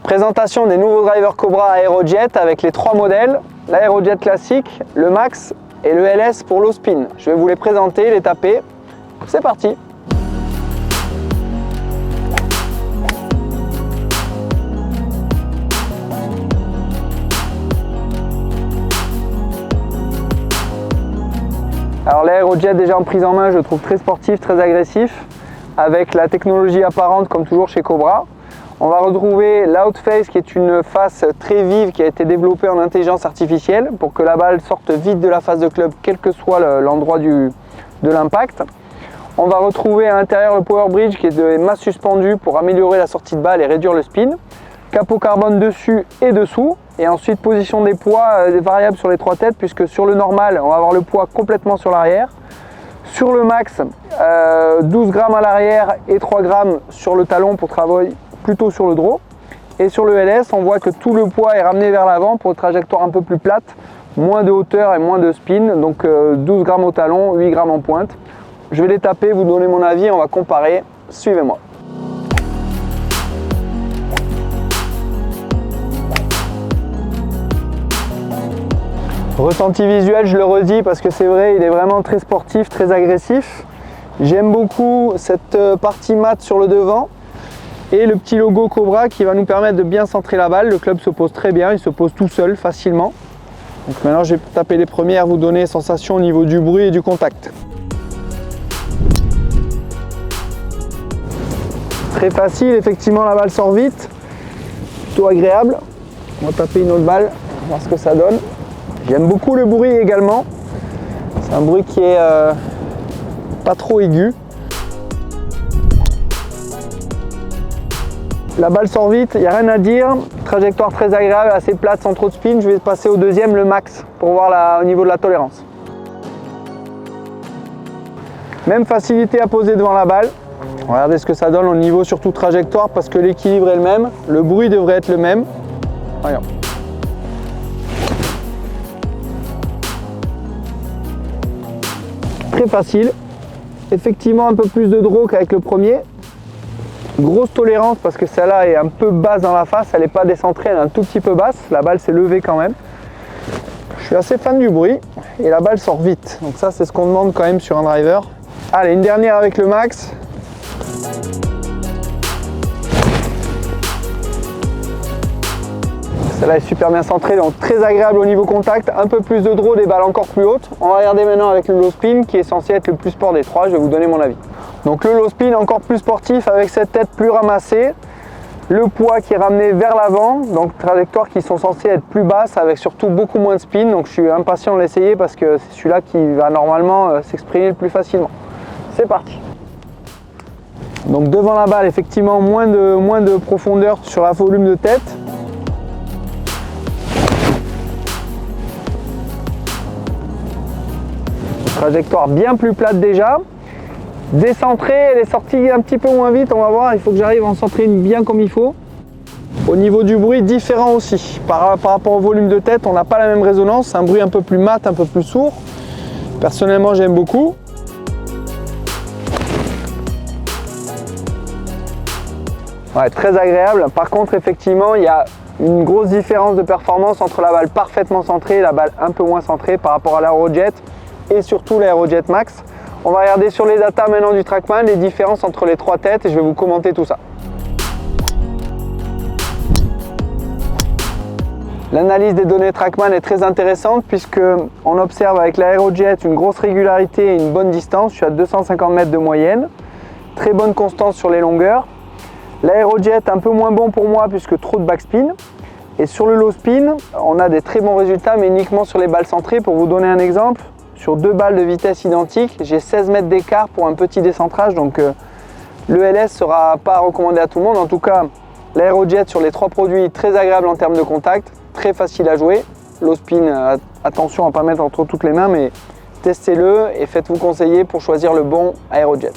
Présentation des nouveaux drivers Cobra Aerojet avec les 3 modèles, l'Aerojet classique, le Max et le LS pour low spin. Je vais vous les présenter, les taper. C'est parti! Alors l'Aerojet déjà en prise en main, je le trouve très sportif, très agressif, avec la technologie apparente comme toujours chez Cobra. On va retrouver l'Outface qui est une face très vive qui a été développée en intelligence artificielle pour que la balle sorte vite de la face de club quel que soit l'endroit de l'impact. On va retrouver à l'intérieur le Power Bridge qui est de masse suspendue pour améliorer la sortie de balle et réduire le spin. Capot carbone dessus et dessous. Et ensuite position des poids variables sur les 3 têtes puisque sur le normal on va avoir le poids complètement sur l'arrière. Sur le Max 12 grammes à l'arrière et 3 grammes sur le talon pour travailler plutôt sur le draw. Et sur le LS on voit que tout le poids est ramené vers l'avant pour une trajectoire un peu plus plate, moins de hauteur et moins de spin, donc 12 grammes au talon, 8 grammes en pointe. Je vais les taper, vous donner mon avis, on va comparer, suivez-moi. Ressenti visuel, je le redis parce que c'est vrai, il est vraiment très sportif, très agressif. J'aime beaucoup cette partie mat sur le devant et le petit logo Cobra qui va nous permettre de bien centrer la balle. Le club se pose très bien, il se pose tout seul facilement. Donc maintenant je vais taper les premières, vous donner sensation au niveau du bruit et du contact. Très facile, effectivement la balle sort vite, plutôt agréable. On va taper une autre balle, voir ce que ça donne. J'aime beaucoup le bruit également, c'est un bruit qui est pas trop aigu. La balle sort vite, il n'y a rien à dire, trajectoire très agréable, assez plate sans trop de spin. Je vais passer au deuxième, le Max, pour voir au niveau de la tolérance. Même facilité à poser devant la balle. Regardez ce que ça donne au niveau surtout trajectoire parce que l'équilibre est le même, le bruit devrait être le même. Regarde. Très facile, effectivement un peu plus de draw qu'avec le premier. Grosse tolérance parce que celle-là est un peu basse dans la face, elle n'est pas décentrée, elle est un tout petit peu basse, la balle s'est levée quand même. Je suis assez fan du bruit et la balle sort vite, donc ça c'est ce qu'on demande quand même sur un driver. Allez, une dernière avec le Max. Celle-là est super bien centrée, donc très agréable au niveau contact, un peu plus de draw, des balles encore plus hautes. On va regarder maintenant avec le low spin qui est censé être le plus sport des 3, je vais vous donner mon avis. Donc le low spin encore plus sportif avec cette tête plus ramassée, le poids qui est ramené vers l'avant, donc trajectoires qui sont censées être plus basses avec surtout beaucoup moins de spin, donc je suis impatient de l'essayer parce que c'est celui-là qui va normalement s'exprimer le plus facilement. C'est parti. Donc devant la balle, effectivement moins de profondeur sur la volume de tête. Trajectoire bien plus plate déjà. Décentrée, elle est sortie un petit peu moins vite, on va voir, il faut que j'arrive à en centrer une bien comme il faut. Au niveau du bruit, différent aussi. Par rapport au volume de tête, on n'a pas la même résonance, un bruit un peu plus mat, un peu plus sourd. Personnellement, j'aime beaucoup. Ouais, très agréable. Par contre, effectivement, il y a une grosse différence de performance entre la balle parfaitement centrée et la balle un peu moins centrée par rapport à l'Aerojet et surtout l'Aerojet Max. On va regarder sur les datas maintenant du TrackMan les différences entre les 3 têtes et je vais vous commenter tout ça. L'analyse des données TrackMan est très intéressante puisqu'on observe avec l'Aerojet une grosse régularité et une bonne distance. Je suis à 250 mètres de moyenne, très bonne constance sur les longueurs. L'Aerojet un peu moins bon pour moi puisque trop de backspin. Et sur le low spin, on a des très bons résultats mais uniquement sur les balles centrées. Pour vous donner un exemple, sur 2 balles de vitesse identiques, j'ai 16 mètres d'écart pour un petit décentrage, donc le LS ne sera pas recommandé à tout le monde. En tout cas, l'Aerojet sur les 3 produits, très agréable en termes de contact, très facile à jouer. Low spin, attention à ne pas mettre entre toutes les mains, mais testez-le et faites-vous conseiller pour choisir le bon Aerojet.